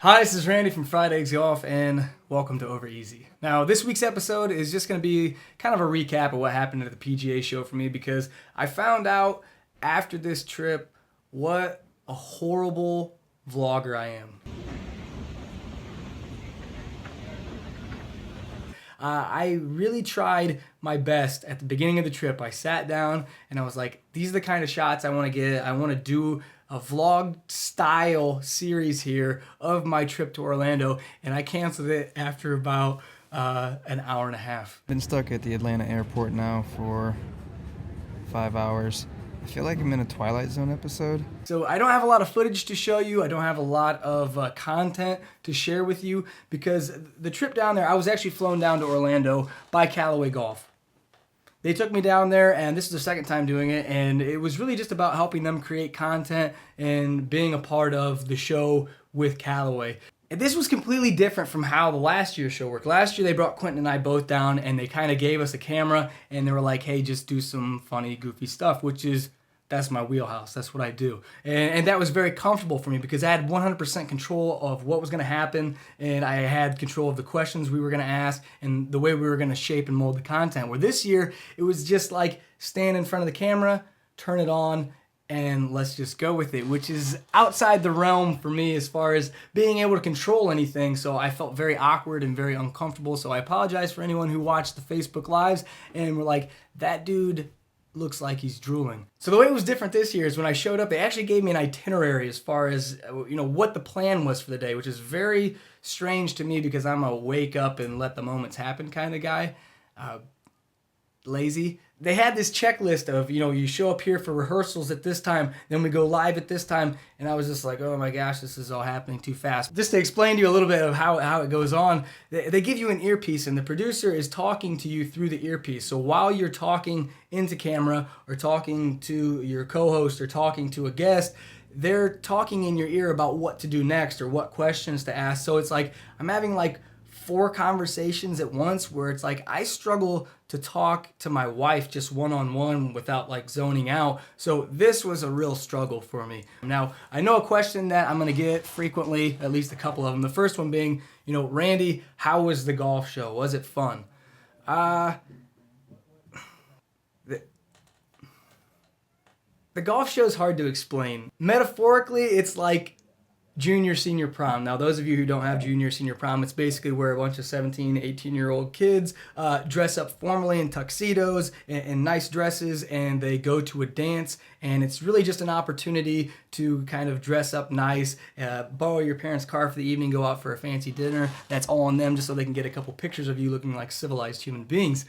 Hi, this is Randy from Fried Eggs Golf, and welcome to Over Easy. Now, this week's episode is just going to be kind of a recap of what happened at the PGA Show for me, because I found out after this trip what a horrible vlogger I am. I really tried my best at the beginning of the trip. I sat down and I was like, these are the kind of shots I want to get. I want to do a vlog style series here of my trip to Orlando, and I canceled it after about an hour and a half. Been stuck at the Atlanta airport now for 5 hours. I feel like I'm in a Twilight Zone episode. So I don't have a lot of footage to show you. I don't have a lot of content to share with you, because the trip down there, I was actually flown down to Orlando by Callaway Golf. They took me down there, and this is the second time doing it, and it was really just about helping them create content and being a part of the show with Callaway. And this was completely different from how the last year's show worked. Last year, they brought Quentin and I both down, and they kind of gave us a camera, and they were like, hey, just do some funny, goofy stuff, that's my wheelhouse. That's what I do. And that was very comfortable for me, because I had 100% control of what was going to happen, and I had control of the questions we were going to ask and the way we were going to shape and mold the content. Where this year, it was just like stand in front of the camera, turn it on, and let's just go with it, which is outside the realm for me as far as being able to control anything. So I felt very awkward and very uncomfortable. So I apologize for anyone who watched the Facebook Lives and were like, that dude looks like he's drooling. So the way it was different this year is when I showed up, they actually gave me an itinerary as far as what the plan was for the day, which is very strange to me, because I'm a wake up and let the moments happen kind of guy. Lazy. They had this checklist of, you show up here for rehearsals at this time, then we go live at this time, and I was just like, oh my gosh, this is all happening too fast. Just to explain to you a little bit of how it goes on, they give you an earpiece, and the producer is talking to you through the earpiece. So while you're talking into camera, or talking to your co-host, or talking to a guest, they're talking in your ear about what to do next, or what questions to ask. So it's like, I'm having like 4 conversations at once, where it's like I struggle to talk to my wife just one-on-one without like zoning out. So this was a real struggle for me. Now, I know a question that I'm going to get frequently, at least a couple of them. The first one being, Randy, how was the golf show? Was it fun? The golf show is hard to explain. Metaphorically, it's like junior, senior prom. Now, those of you who don't have junior, senior prom, it's basically where a bunch of 17, 18-year-old kids dress up formally in tuxedos and nice dresses, and they go to a dance, and it's really just an opportunity to kind of dress up nice, borrow your parents' car for the evening, go out for a fancy dinner. That's all on them, just so they can get a couple pictures of you looking like civilized human beings.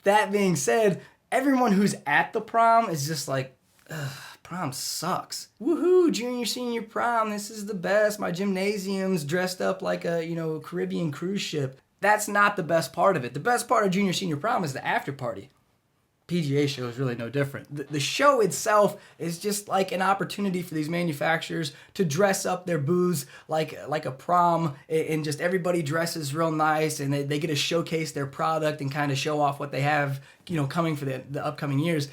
That being said, everyone who's at the prom is just like, ugh, prom sucks. Woohoo, junior, senior prom, this is the best. My gymnasium's dressed up like a, Caribbean cruise ship. That's not the best part of it. The best part of junior, senior prom is the after party. PGA Show is really no different. The show itself is just like an opportunity for these manufacturers to dress up their booths like a prom, and just everybody dresses real nice, and they get to showcase their product and kind of show off what they have, coming for the upcoming years.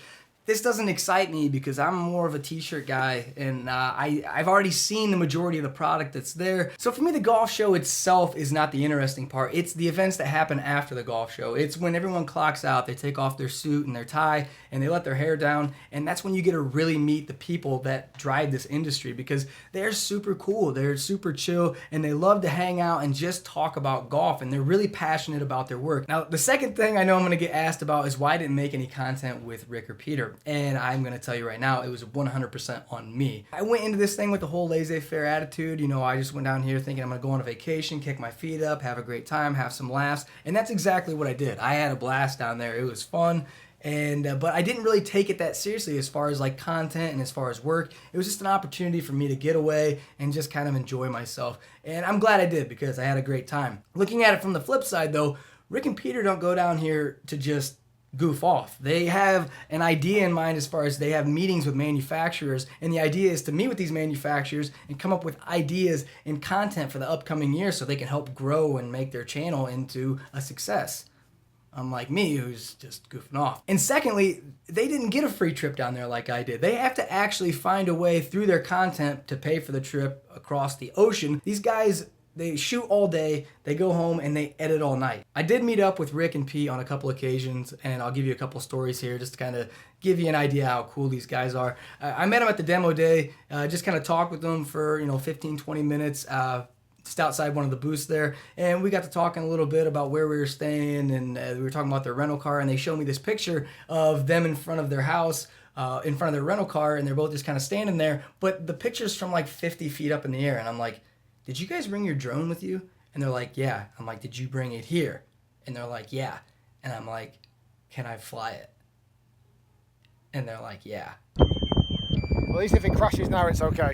This doesn't excite me, because I'm more of a t-shirt guy, and I've already seen the majority of the product that's there. So for me, the golf show itself is not the interesting part. It's the events that happen after the golf show. It's when everyone clocks out, they take off their suit and their tie, and they let their hair down, and that's when you get to really meet the people that drive this industry, because they're super cool, they're super chill, and they love to hang out and just talk about golf, and they're really passionate about their work. Now, the second thing I know I'm going to get asked about is why I didn't make any content with Rick or Peter. And I'm going to tell you right now, it was 100% on me. I went into this thing with the whole laissez-faire attitude. I just went down here thinking I'm going to go on a vacation, kick my feet up, have a great time, have some laughs. And that's exactly what I did. I had a blast down there. It was fun. But I didn't really take it that seriously as far as like content and as far as work. It was just an opportunity for me to get away and just kind of enjoy myself. And I'm glad I did, because I had a great time. Looking at it from the flip side though, Rick and Peter don't go down here to just goof off. They have an idea in mind as far as they have meetings with manufacturers, and the idea is to meet with these manufacturers and come up with ideas and content for the upcoming year so they can help grow and make their channel into a success. unlike me, who's just goofing off. And secondly, they didn't get a free trip down there like I did. They have to actually find a way through their content to pay for the trip across the ocean. These guys, they shoot all day, they go home, and they edit all night. I did meet up with Rick and Pete on a couple occasions, and I'll give you a couple stories here just to kind of give you an idea how cool these guys are. I met them at the demo day, just kind of talked with them for 15, 20 minutes, just outside one of the booths there, and we got to talking a little bit about where we were staying, and we were talking about their rental car, and they showed me this picture of them in front of their house, in front of their rental car, and they're both just kind of standing there, but the picture's from like 50 feet up in the air, and I'm like, did you guys bring your drone with you? And they're like, yeah. I'm like, did you bring it here? And they're like, yeah. And I'm like, can I fly it? And they're like, yeah. Well, at least if it crashes now, it's okay.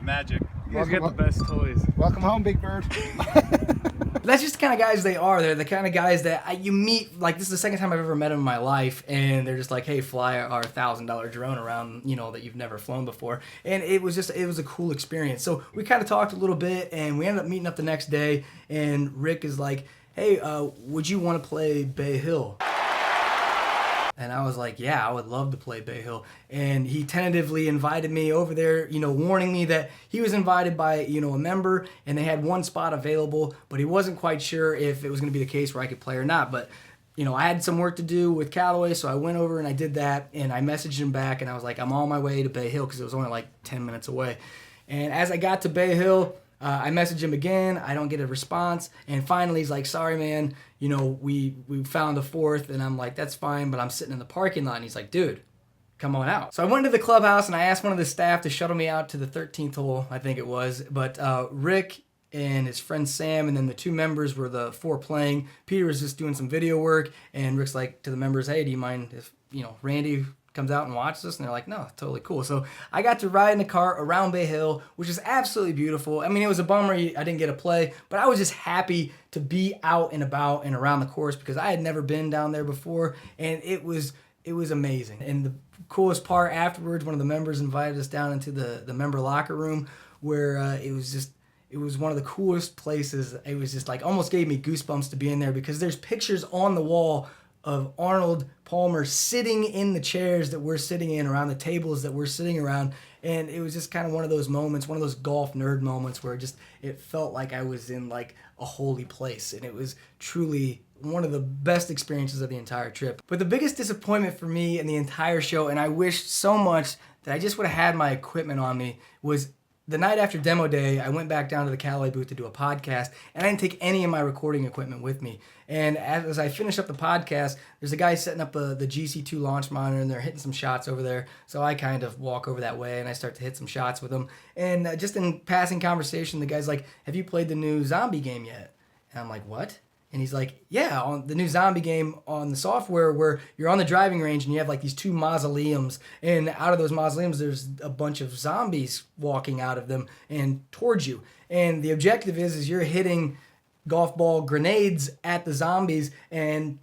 Magic. You guys get the best toys. Welcome home, Big Bird. That's just the kind of guys they are. They're the kind of guys that you meet, like, this is the second time I've ever met them in my life, and they're just like, hey, fly our $1,000 drone around, that you've never flown before. And it was a cool experience. So we kind of talked a little bit, and we ended up meeting up the next day, and Rick is like, hey, would you want to play Bay Hill? And I was like, yeah, I would love to play Bay Hill. And he tentatively invited me over there, warning me that he was invited by, a member, and they had one spot available, but he wasn't quite sure if it was going to be the case where I could play or not. But, I had some work to do with Callaway, so I went over and I did that, and I messaged him back, and I was like, I'm on my way to Bay Hill, because it was only like 10 minutes away. And as I got to Bay Hill, I message him again. I don't get a response. And finally, he's like, sorry, man. We found a fourth. And I'm like, that's fine, but I'm sitting in the parking lot. And he's like, dude, come on out. So I went to the clubhouse, and I asked one of the staff to shuttle me out to the 13th hole, I think it was. But Rick and his friend Sam, and then the two members were the four playing. Peter was just doing some video work. And Rick's like to the members, hey, do you mind if, Randy comes out and watches us? And they're like, no, totally cool. So I got to ride in the car around Bay Hill, which is absolutely beautiful. I mean, it was a bummer I didn't get to play, but I was just happy to be out and about and around the course because I had never been down there before, and it was amazing. And the coolest part afterwards, one of the members invited us down into the member locker room where it was one of the coolest places. It was just like almost gave me goosebumps to be in there because there's pictures on the wall of Arnold Palmer sitting in the chairs that we're sitting in, around the tables that we're sitting around. And it was just kind of one of those moments, one of those golf nerd moments where it felt like I was in like a holy place. And it was truly one of the best experiences of the entire trip. But the biggest disappointment for me in the entire show, and I wish so much that I just would have had my equipment on me, was the night after demo day, I went back down to the Callaway booth to do a podcast, and I didn't take any of my recording equipment with me. And as I finished up the podcast, there's a guy setting up the GC2 launch monitor, and they're hitting some shots over there. So I kind of walk over that way, and I start to hit some shots with him. And just in passing conversation, the guy's like, have you played the new zombie game yet? And I'm like, what? And he's like, yeah, on the new zombie game on the software where you're on the driving range and you have like these two mausoleums, and out of those mausoleums there's a bunch of zombies walking out of them and towards you. And the objective is you're hitting golf ball grenades at the zombies, and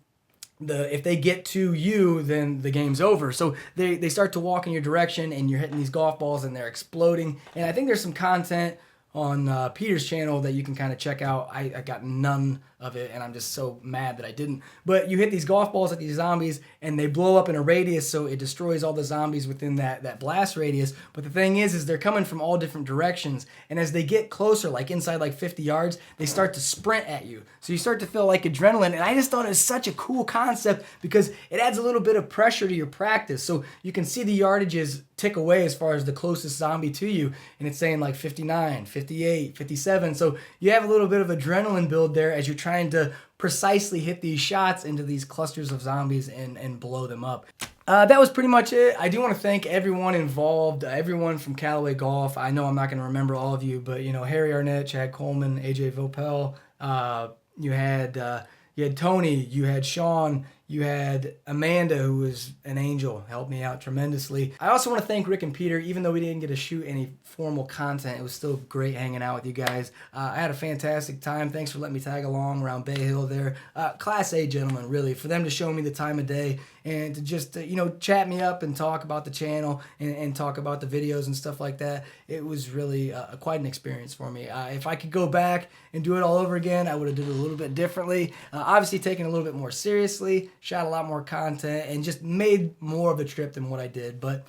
if they get to you, then the game's over. So they start to walk in your direction, and you're hitting these golf balls and they're exploding. And I think there's some content on Peter's channel that you can kind of check out. I got none of it, and I'm just so mad that I didn't. But you hit these golf balls at these zombies, and they blow up in a radius, so it destroys all the zombies within that blast radius. But the thing is they're coming from all different directions, and as they get closer, like inside like 50 yards, they start to sprint at you. So you start to feel like adrenaline, and I just thought it was such a cool concept because it adds a little bit of pressure to your practice. So you can see the yardages tick away as far as the closest zombie to you, and it's saying like 59, 58, 57. So you have a little bit of adrenaline build there as you're trying to precisely hit these shots into these clusters of zombies and blow them up. That was pretty much it. I do want to thank everyone involved, everyone from Callaway Golf. I know I'm not going to remember all of you, but Harry Arnett, Chad Coleman, AJ Vopel, you had Tony, you had Sean, You had Amanda, who was an angel, helped me out tremendously. I also want to thank Rick and Peter. Even though we didn't get to shoot any formal content, it was still great hanging out with you guys. I had a fantastic time. Thanks for letting me tag along around Bay Hill there. Class A gentlemen, really, for them to show me the time of day and to just, chat me up and talk about the channel and talk about the videos and stuff like that. It was really quite an experience for me. If I could go back and do it all over again, I would have done it a little bit differently. Obviously taken it a little bit more seriously, shot a lot more content, and just made more of a trip than what I did. But,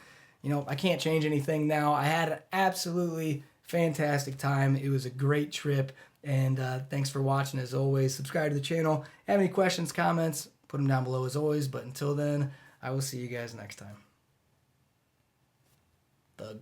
I can't change anything now. I had an absolutely fantastic time. It was a great trip, and thanks for watching as always. Subscribe to the channel. Have any questions, comments, put them down below as always. But until then, I will see you guys next time. Thug.